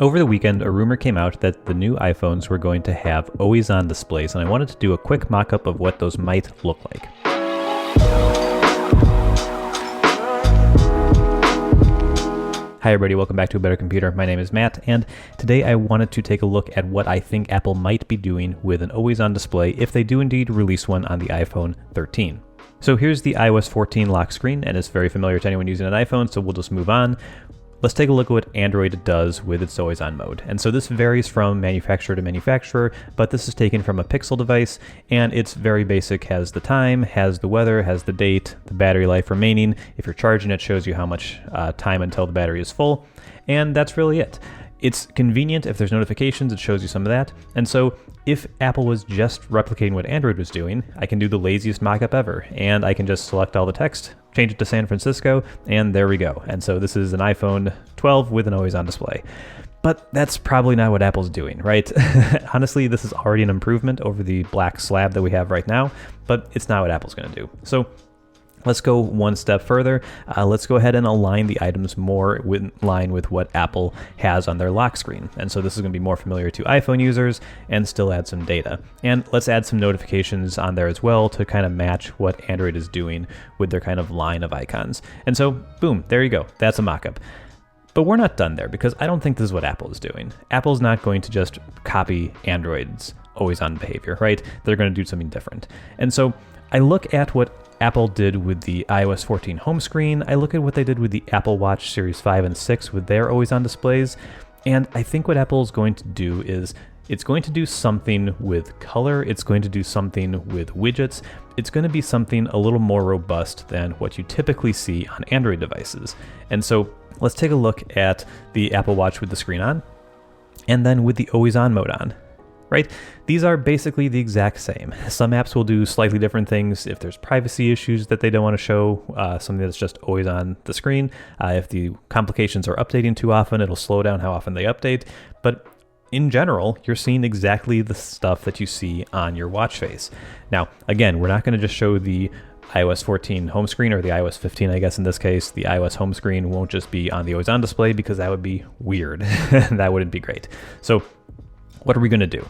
Over the weekend, a rumor came out that the new iPhones were going to have always-on displays, and I wanted to do a quick mock-up of what those might look like. Hi everybody, welcome back to A Better Computer. My name is Matt, and today I wanted to take a look at what I think Apple might be doing with an always-on display if they do indeed release one on the iPhone 13. So here's the iOS 14 lock screen, and it's very familiar to anyone using an iPhone, so we'll just move on. Let's take a look at what Android does with its always-on mode. And so this varies from manufacturer to manufacturer, but this is taken from a Pixel device, and it's very basic. Has the time, has the weather, has the date, the battery life remaining. If you're charging, it shows you how much time until the battery is full, and that's really it. It's convenient. If there's notifications, it shows you some of that. And so if Apple was just replicating what Android was doing, I can do the laziest mockup ever, and I can just select all the text, change it to San Francisco, and there we go. And so this is an iPhone 12 with an always-on display. But that's probably not what Apple's doing, right? Honestly, this is already an improvement over the black slab that we have right now, but it's not what Apple's going to do. So let's go one step further. Let's go ahead and align the items more in line with what Apple has on their lock screen. And so this is going to be more familiar to iPhone users and still add some data. And let's add some notifications on there as well to kind of match what Android is doing with their kind of line of icons. And so, boom, there you go. That's a mockup. But we're not done there, because I don't think this is what Apple is doing. Apple's not going to just copy Android's always-on behavior, right? They're going to do something different. And so I look at what Apple did with the iOS 14 home screen. I look at what they did with the Apple Watch Series 5 and 6 with their always-on displays. And I think what Apple is going to do is it's going to do something with color. It's going to do something with widgets. It's going to be something a little more robust than what you typically see on Android devices. And so let's take a look at the Apple Watch with the screen on, and then with the always-on mode on. Right? These are basically the exact same. Some apps will do slightly different things if there's privacy issues that they don't want to show, something that's just always on the screen. If the complications are updating too often, it'll slow down how often they update. But in general, you're seeing exactly the stuff that you see on your watch face. Now, again, we're not going to just show the iOS 14 home screen, or the iOS 15, I guess in this case. The iOS home screen won't just be on the always-on display, because that would be weird. That wouldn't be great. So what are we going to do?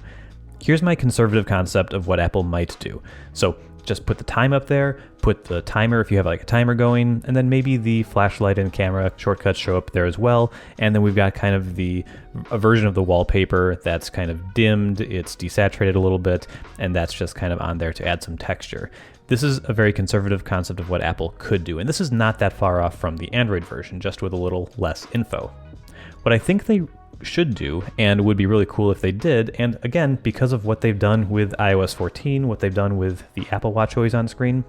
Here's my conservative concept of what Apple might do. So just put the time up there, put the timer if you have like a timer going, and then maybe the flashlight and camera shortcuts show up there as well. And then we've got kind of a version of the wallpaper that's kind of dimmed, it's desaturated a little bit, and that's just kind of on there to add some texture. This is a very conservative concept of what Apple could do, and this is not that far off from the Android version, just with a little less info. What I think they should do, and would be really cool if they did, and again, because of what they've done with iOS 14, what they've done with the Apple Watch always on screen,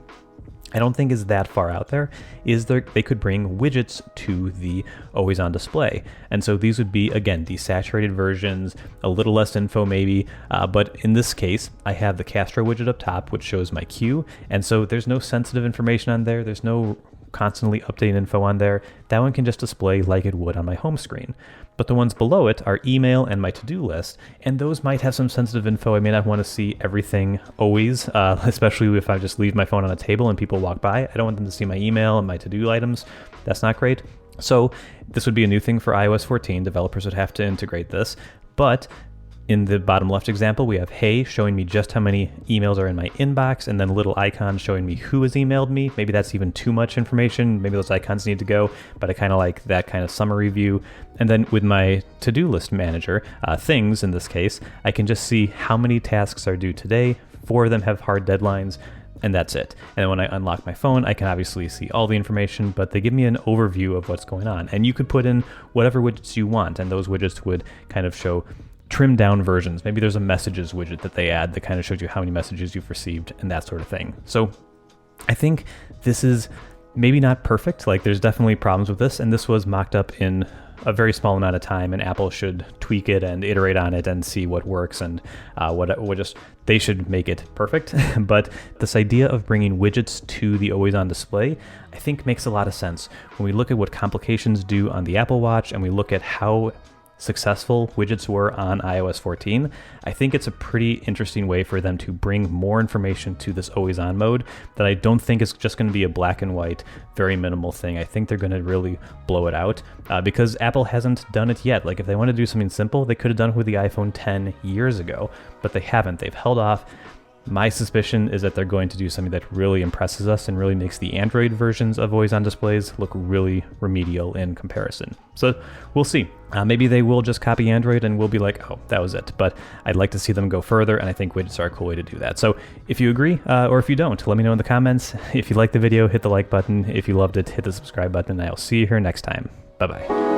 I don't think is that far out there, is they could bring widgets to the always on display. And so these would be, again, desaturated versions, a little less info maybe, but in this case, I have the Castro widget up top, which shows my queue, and so there's no sensitive information on there, there's no constantly updating info on there. That one can just display like it would on my home screen. But the ones below it are email and my to-do list, and those might have some sensitive info. I may not want to see everything always, especially if I just leave my phone on a table and people walk by. I don't want them to see my email and my to-do items. That's not great. So this would be a new thing for iOS 14. Developers would have to integrate this, but in the bottom left example, we have Hey showing me just how many emails are in my inbox, and then little icons showing me who has emailed me. Maybe that's even too much information. Maybe those icons need to go, but I kind of like that kind of summary view. And then with my to-do list manager, things in this case, I can just see how many tasks are due today. 4 of them have hard deadlines, and that's it. And when I unlock my phone, I can obviously see all the information, but they give me an overview of what's going on. And you could put in whatever widgets you want, and those widgets would kind of show trimmed down versions. Maybe there's a messages widget that they add that kind of shows you how many messages you've received and that sort of thing. So I think this is maybe not perfect. Like, there's definitely problems with this, and this was mocked up in a very small amount of time, and Apple should tweak it and iterate on it and see what works, and they should make it perfect. But this idea of bringing widgets to the always on display, I think makes a lot of sense when we look at what complications do on the Apple Watch, and we look at how successful widgets were on iOS 14, I think it's a pretty interesting way for them to bring more information to this always on mode that I don't think is just going to be a black and white, very minimal thing. I think they're going to really blow it out because Apple hasn't done it yet. Like if they want to do something simple, they could have done it with the iPhone 10 years ago, but they haven't. They've held off. My suspicion is that they're going to do something that really impresses us and really makes the Android versions of always on displays look really remedial in comparison. So we'll see. Maybe they will just copy Android and we'll be like, oh, that was it. But I'd like to see them go further, and I think widgets are a cool way to do that. So if you agree or if you don't, let me know in the comments. If you liked the video, hit the like button. If you loved it, hit the subscribe button, and I'll see you here next time. Bye-bye.